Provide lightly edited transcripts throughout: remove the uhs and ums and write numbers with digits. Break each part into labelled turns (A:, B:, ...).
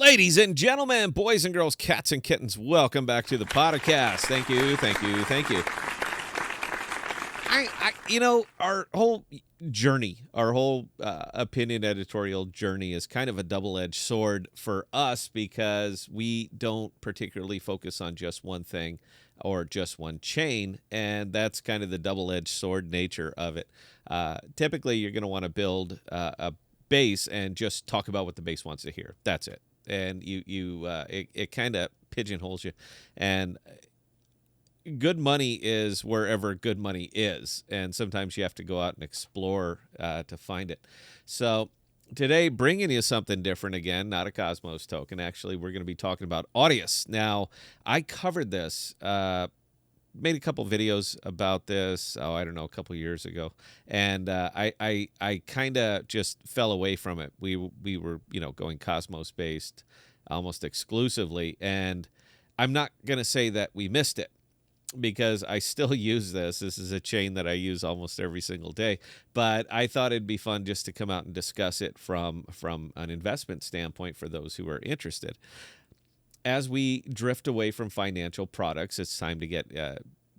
A: Ladies and gentlemen, boys and girls, cats and kittens, welcome back to the podcast. Thank you, thank you, thank you. Our whole journey, our whole opinion editorial journey is kind of a double-edged sword for us because we don't particularly focus on just one thing or just one chain, and that's kind of the double-edged sword nature of it. Typically, you're going to want to build a base and just talk about what the base wants to hear. That's it. And it kind of pigeonholes you. And good money is wherever good money is, and sometimes you have to go out and explore to find it. So today, bringing you something different again, not a Cosmos token. Actually, we're going to be talking about Audius. Now, I covered this, made a couple videos about this, I don't know, a couple years ago, and I kind of just fell away from it. We were, going Cosmos based almost exclusively, and I'm not going to say that we missed it, because I still use this. This is a chain that I use almost every single day. But I thought it'd be fun just to come out and discuss it from an investment standpoint for those who are interested. As we drift away from financial products, it's time to get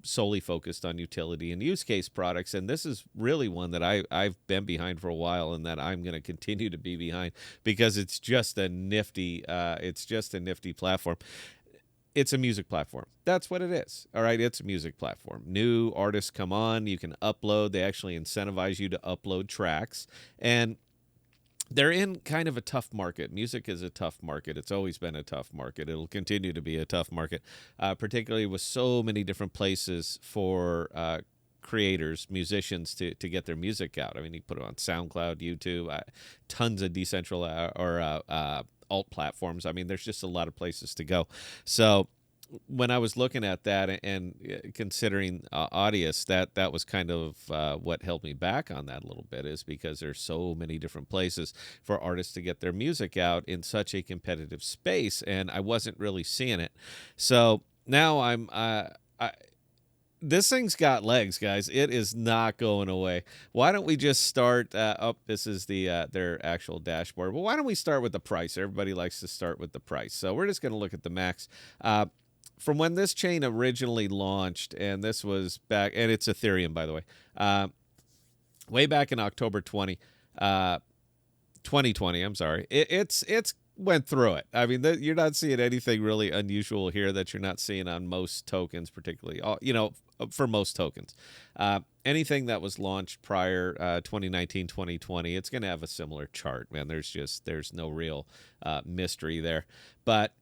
A: solely focused on utility and use case products. And this is really one that I've been behind for a while, and that I'm going to continue to be behind because it's just a nifty platform. It's a music platform. That's what it is. All right, it's a music platform. New artists come on, you can upload. They actually incentivize you to upload tracks. And they're in kind of a tough market. Music is a tough market. It's always been a tough market. It'll continue to be a tough market, particularly with so many different places for creators, musicians to get their music out. I mean, you put it on SoundCloud, YouTube, tons of decentralized or alt platforms. I mean, there's just a lot of places to go. So when I was looking at that and considering Audius, that was kind of what held me back on that a little bit, is because there's so many different places for artists to get their music out in such a competitive space, and I wasn't really seeing it. So now this thing's got legs, guys. It is not going away. Why don't we just start? This is their actual dashboard. Well, why don't we start with the price? Everybody likes to start with the price. So we're just going to look at the max. From when this chain originally launched, and this was back, and it's Ethereum, by the way, way back in October 2020. I'm sorry. It's went through it. I mean, you're not seeing anything really unusual here that you're not seeing on most tokens, particularly, for most tokens. Anything that was launched prior 2019, 2020, it's going to have a similar chart, man. There's no real mystery there. But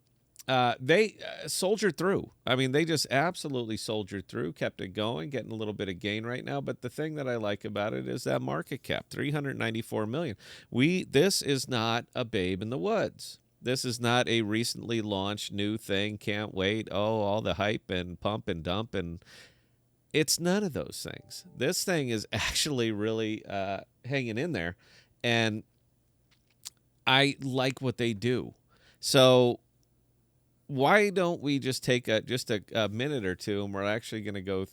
A: they soldiered through. I mean, they just absolutely soldiered through, kept it going, getting a little bit of gain right now. But the thing that I like about it is that market cap, $394 million. This is not a babe in the woods. This is not a recently launched new thing. Can't wait. Oh, all the hype and pump and dump, and it's none of those things. This thing is actually really hanging in there, and I like what they do. So why don't we just take a minute or two, and we're actually going to go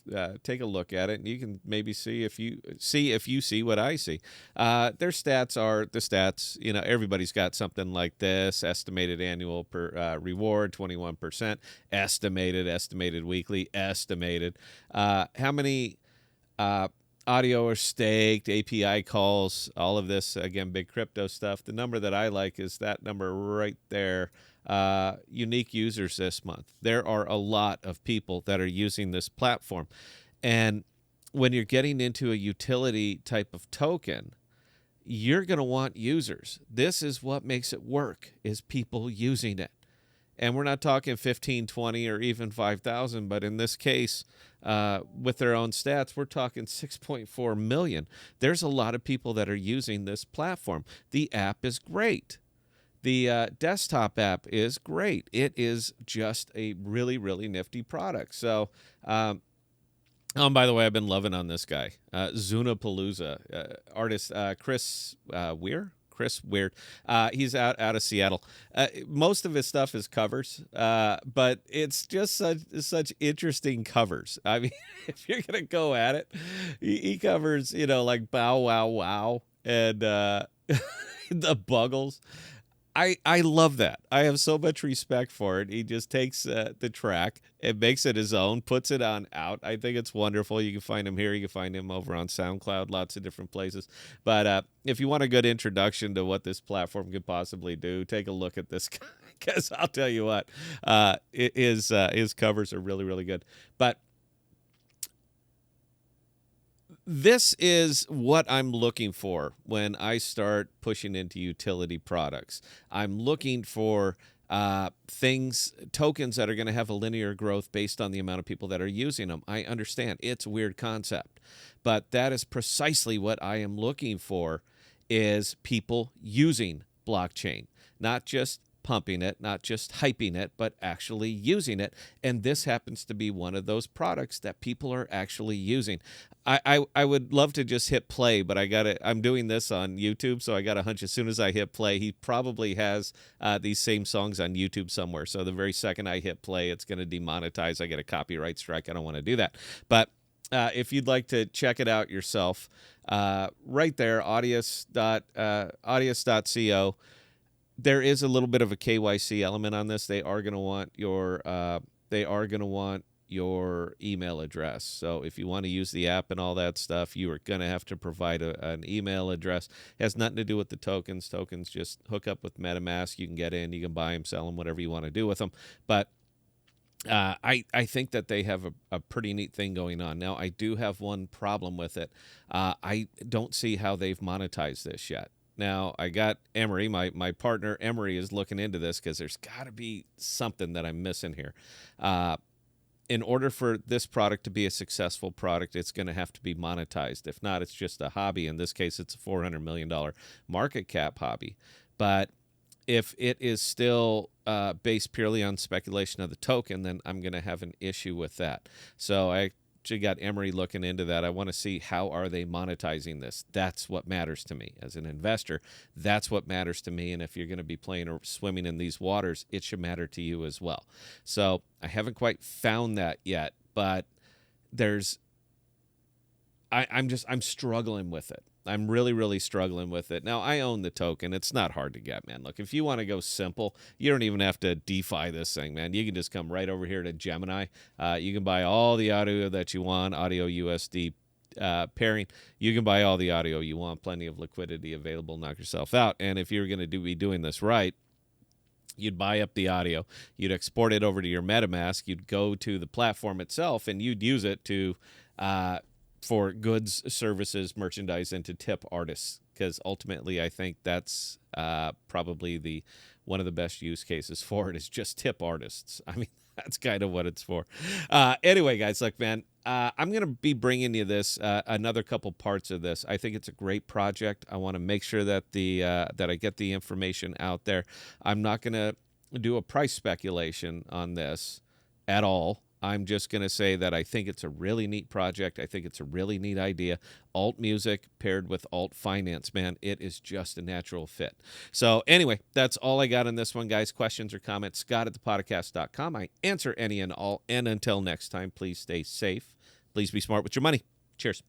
A: take a look at it, and you can maybe see if you see what I see. Their stats are the stats. Everybody's got something like this: estimated annual reward 21%, estimated weekly, estimated. How many audio are staked, API calls, all of this, again, big crypto stuff. The number that I like is that number right there. Unique users this month. There are a lot of people that are using this platform. And when you're getting into a utility type of token, you're going to want users. This is what makes it work, is people using it. And we're not talking 15, 20, or even 5,000, but in this case, with their own stats, we're talking 6.4 million. There's a lot of people that are using this platform. The app is great. The desktop app is great. It is just a really, really nifty product. So, by the way, I've been loving on this guy, Zunapalooza, artist Chris Weir. Chris Weird. He's out of Seattle. Most of his stuff is covers, but it's just such interesting covers. I mean, if you're going to go at it, he covers, like Bow Wow Wow and the Buggles. I love that. I have so much respect for it. He just takes the track and makes it his own, puts it on out. I think it's wonderful. You can find him here. You can find him over on SoundCloud, lots of different places. But if you want a good introduction to what this platform could possibly do, take a look at this guy, because I'll tell you what, his covers are really, really good. But this is what I'm looking for when I start pushing into utility products. I'm looking for tokens that are going to have a linear growth based on the amount of people that are using them. I understand it's a weird concept, but that is precisely what I am looking for, is people using blockchain, not just pumping it, not just hyping it, but actually using it. And this happens to be one of those products that people are actually using. I would love to just hit play, but I'm doing this on YouTube, so I got a hunch as soon as I hit play, he probably has these same songs on YouTube somewhere. So the very second I hit play, it's going to demonetize. I get a copyright strike. I don't want to do that. But if you'd like to check it out yourself, right there, audius.co. There is a little bit of a KYC element on this. They are going to want your email address. So if you want to use the app and all that stuff, you are going to have to provide an email address. It has nothing to do with the tokens. Tokens just hook up with MetaMask. You can get in, you can buy them, sell them, whatever you want to do with them. But I think that they have a pretty neat thing going on. Now, I do have one problem with it. I don't see how they've monetized this yet. Now, I got Emery, my partner Emery is looking into this, because there's got to be something that I'm missing here. In order for this product to be a successful product, it's going to have to be monetized. If not, it's just a hobby. In this case, it's a $400 million market cap hobby. But if it is still based purely on speculation of the token, then I'm going to have an issue with that. So I actually got Emery looking into that. I want to see, how are they monetizing this? That's what matters to me as an investor. That's what matters to me. And if you're going to be playing or swimming in these waters, it should matter to you as well. So I haven't quite found that yet, but I'm struggling with it. I'm really, really struggling with it. Now, I own the token. It's not hard to get, man. Look, if you want to go simple, you don't even have to DeFi this thing, man. You can just come right over here to Gemini. You can buy all the audio that you want, audio USD pairing. You can buy all the audio you want, plenty of liquidity available, knock yourself out. And if you're going to be doing this right, you'd buy up the audio, you'd export it over to your MetaMask, you'd go to the platform itself, and you'd use it to for goods, services, merchandise, and to tip artists, because ultimately I think that's probably one of the best use cases for it, is just tip artists. I mean, that's kind of what it's for. Anyway, guys, look, man, I'm going to be bringing you this, another couple parts of this. I think it's a great project. I want to make sure that that I get the information out there. I'm not going to do a price speculation on this at all. I'm just going to say that I think it's a really neat project. I think it's a really neat idea. Alt music paired with alt finance, man, it is just a natural fit. So anyway, that's all I got on this one, guys. Questions or comments, scott@thepodcast.com. I answer any and all. And until next time, please stay safe. Please be smart with your money. Cheers.